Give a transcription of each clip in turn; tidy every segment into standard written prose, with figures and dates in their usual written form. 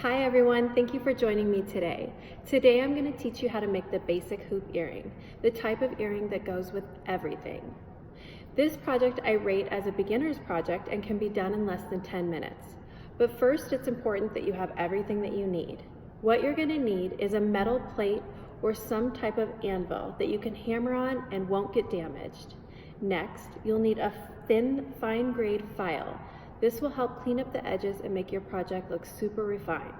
Hi everyone, thank you for joining me today. Today I'm going to teach you how to make the basic hoop earring, the type of earring that goes with everything. This project I rate as a beginner's project and can be done in less than 10 minutes. But first it's important that you have everything that you need. What you're going to need is a metal plate or some type of anvil that you can hammer on and won't get damaged. Next, you'll need a thin, fine-grade file. This will help clean up the edges and make your project look super refined.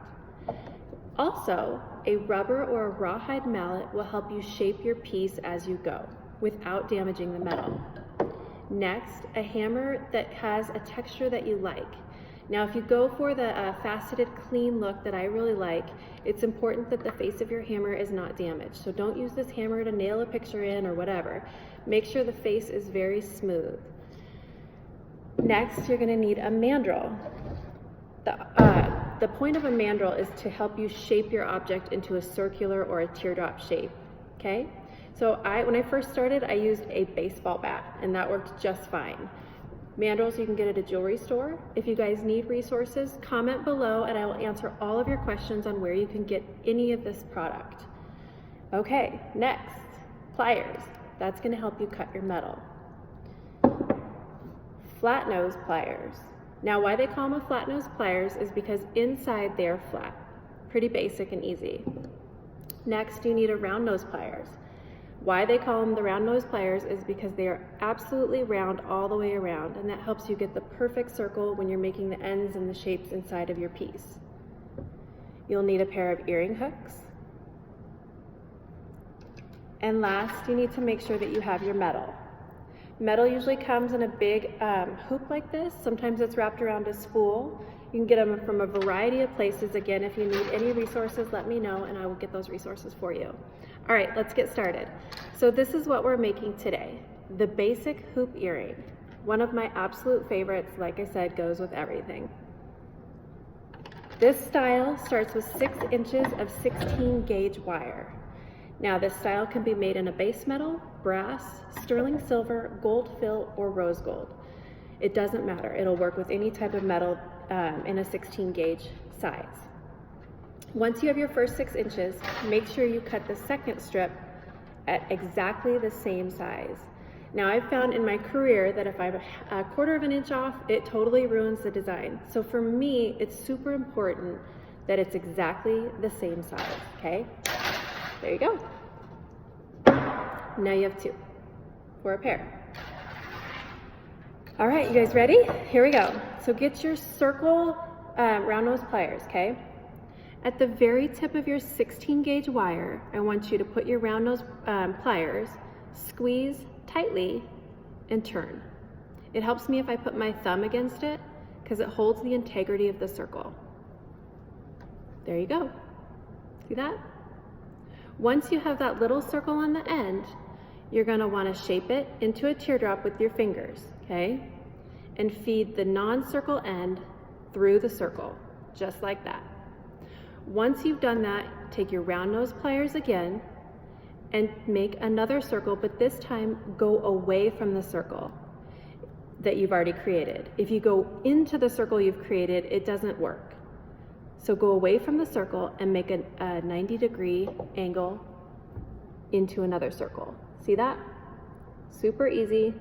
Also, a rubber or a rawhide mallet will help you shape your piece as you go without damaging the metal. Next, a hammer that has a texture that you like. Now, if you go for the faceted, clean look that I really like, it's important that the face of your hammer is not damaged. So don't use this hammer to nail a picture in or whatever. Make sure the face is very smooth. Next, you're going to need a mandrel. The point of a mandrel is to help you shape your object into a circular or a teardrop shape, okay? So when I first started, I used a baseball bat, and that worked just fine. Mandrels you can get at a jewelry store. If you guys need resources, comment below and I will answer all of your questions on where you can get any of this product. Okay, next, pliers. That's going to help you cut your metal. Flat nose pliers. Now why they call them a flat nose pliers is because inside they're flat. Pretty basic and easy. Next, you need a round nose pliers. Why they call them the round nose pliers is because they are absolutely round all the way around, and that helps you get the perfect circle when you're making the ends and the shapes inside of your piece. You'll need a pair of earring hooks. And last, you need to make sure that you have your metal. Metal usually comes in a big hoop like this. Sometimes it's wrapped around a spool. You can get them from a variety of places. Again, if you need any resources, let me know and I will get those resources for you. All right, let's get started. So this is what we're making today, the basic hoop earring. One of my absolute favorites, like I said, goes with everything. This style starts with 6 inches of 16 gauge wire. Now this style can be made in a base metal, brass, sterling silver, gold fill, or rose gold. It doesn't matter, it'll work with any type of metal in a 16 gauge size. Once you have your first 6 inches, make sure you cut the second strip at exactly the same size. Now I've found in my career that if I'm a quarter of an inch off, it totally ruins the design. So for me, it's super important that it's exactly the same size, okay? There you go. Now you have 2 for a pair. All right, you guys ready? Here we go. So get your circle round nose pliers, okay? At the very tip of your 16 gauge wire, I want you to put your round nose pliers, squeeze tightly, and turn. It helps me if I put my thumb against it because it holds the integrity of the circle. There you go. See that? Once you have that little circle on the end, you're going to want to shape it into a teardrop with your fingers, okay? And feed the non-circle end through the circle, just like that. Once you've done that, take your round nose pliers again and make another circle, but this time go away from the circle that you've already created. If you go into the circle you've created, it doesn't work. So go away from the circle and make a 90-degree angle into another circle. See that? Super easy.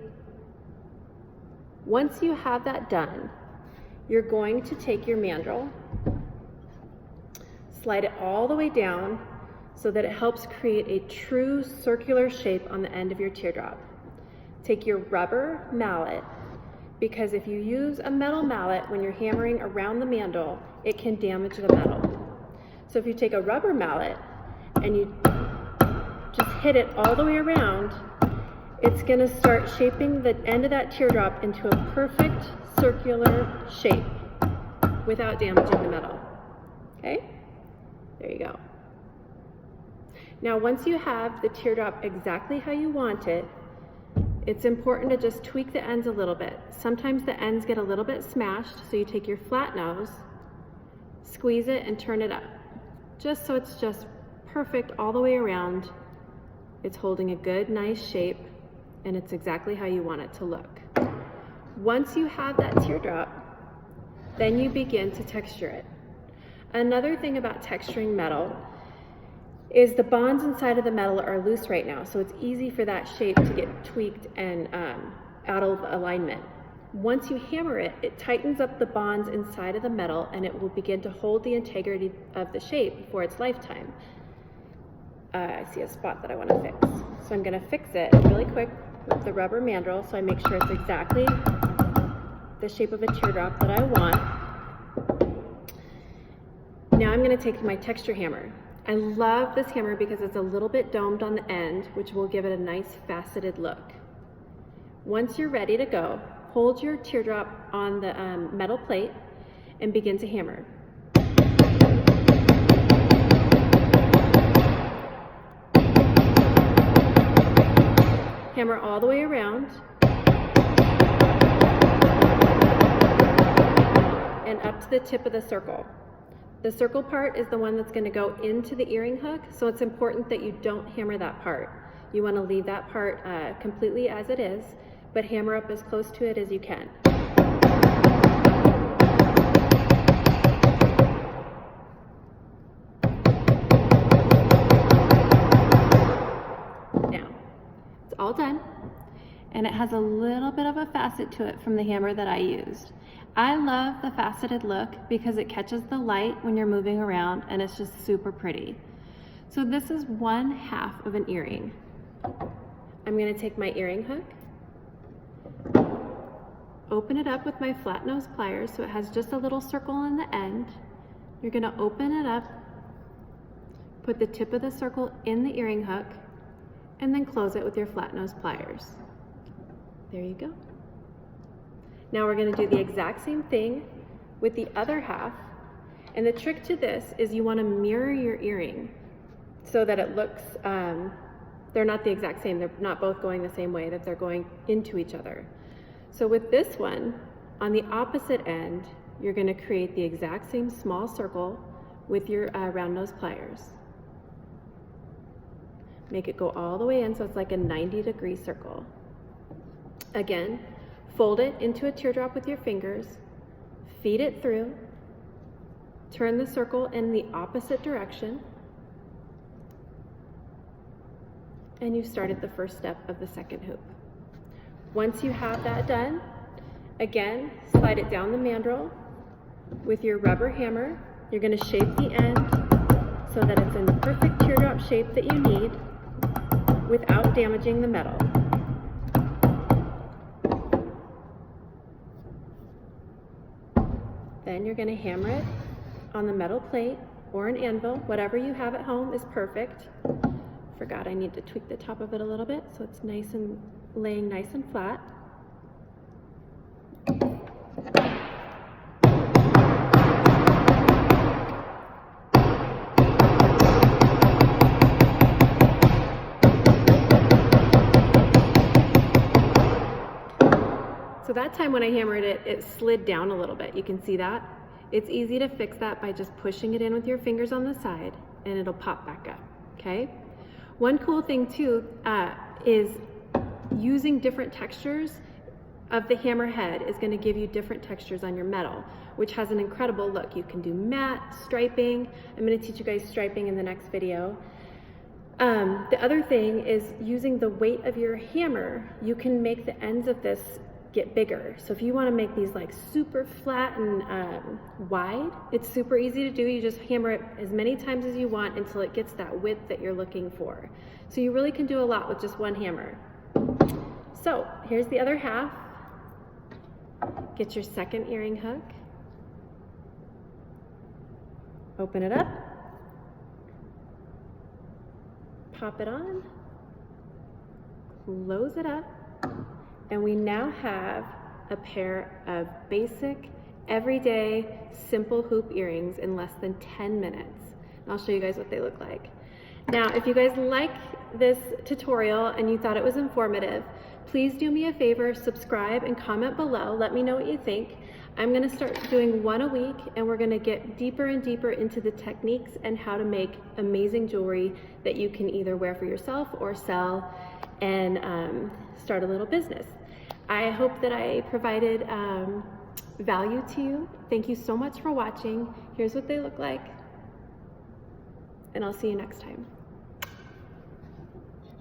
Once you have that done, you're going to take your mandrel, slide it all the way down so that it helps create a true circular shape on the end of your teardrop. Take your rubber mallet, because if you use a metal mallet when you're hammering around the mandrel, it can damage the metal. So if you take a rubber mallet and you just hit it all the way around, it's going to start shaping the end of that teardrop into a perfect circular shape without damaging the metal. Okay? There you go. Now once you have the teardrop exactly how you want it, it's important to just tweak the ends a little bit. Sometimes the ends get a little bit smashed, so you take your flat nose, squeeze it and turn it up, just so it's just perfect all the way around. It's holding a good, nice shape, and it's exactly how you want it to look. Once you have that teardrop, then you begin to texture it. Another thing about texturing metal is the bonds inside of the metal are loose right now, so it's easy for that shape to get tweaked and out of alignment. Once you hammer it, it tightens up the bonds inside of the metal and it will begin to hold the integrity of the shape for its lifetime. I see a spot that I want to fix. So I'm going to fix it really quick with the rubber mandrel so I make sure it's exactly the shape of a teardrop that I want. Now I'm going to take my texture hammer. I love this hammer because it's a little bit domed on the end, which will give it a nice faceted look. Once you're ready to go, hold your teardrop on the metal plate and begin to hammer. Hammer all the way around and up to the tip of the circle. The circle part is the one that's going to go into the earring hook, so it's important that you don't hammer that part. You want to leave that part completely as it is, but hammer up as close to it as you can. Now, it's all done, and it has a little bit of a facet to it from the hammer that I used. I love the faceted look because it catches the light when you're moving around and it's just super pretty. So this is 1/2 of an earring. I'm going to take my earring hook, open it up with my flat nose pliers so it has just a little circle on the end. You're going to open it up, put the tip of the circle in the earring hook, and then close it with your flat nose pliers. There you go. Now we're going to do the exact same thing with the other half, and the trick to this is you want to mirror your earring so that it looks, they're not the exact same, they're not both going the same way, that they're going into each other. So with this one, on the opposite end, you're going to create the exact same small circle with your round nose pliers. Make it go all the way in so it's like a 90-degree circle. Again, fold it into a teardrop with your fingers, feed it through, turn the circle in the opposite direction, and you've started the first step of the second hoop. Once you have that done, again, slide it down the mandrel with your rubber hammer. You're going to shape the end so that it's in the perfect teardrop shape that you need without damaging the metal. Then you're going to hammer it on the metal plate or an anvil. Whatever you have at home is perfect. Forgot I need to tweak the top of it a little bit so it's nice and laying nice and flat. So that time when I hammered it, it slid down a little bit. You can see that. It's easy to fix that by just pushing it in with your fingers on the side and it'll pop back up, okay? One cool thing too is using different textures of the hammer head is going to give you different textures on your metal, which has an incredible look. You can do matte, striping. I'm going to teach you guys striping in the next video. The other thing is using the weight of your hammer, you can make the ends of this get bigger. So if you want to make these like super flat and wide, it's super easy to do. You just hammer it as many times as you want until it gets that width that you're looking for. So you really can do a lot with just one hammer. So here's the other half. Get your second earring hook. Open it up. Pop it on. Close it up. And we now have a pair of basic, everyday, simple hoop earrings in less than 10 minutes. And I'll show you guys what they look like. Now, if you guys like this tutorial and you thought it was informative, please do me a favor, subscribe and comment below. Let me know what you think. I'm going to start doing one a week, and we're going to get deeper and deeper into the techniques and how to make amazing jewelry that you can either wear for yourself or sell and start a little business. I hope that I provided value to you. Thank you so much for watching. Here's what they look like, and I'll see you next time.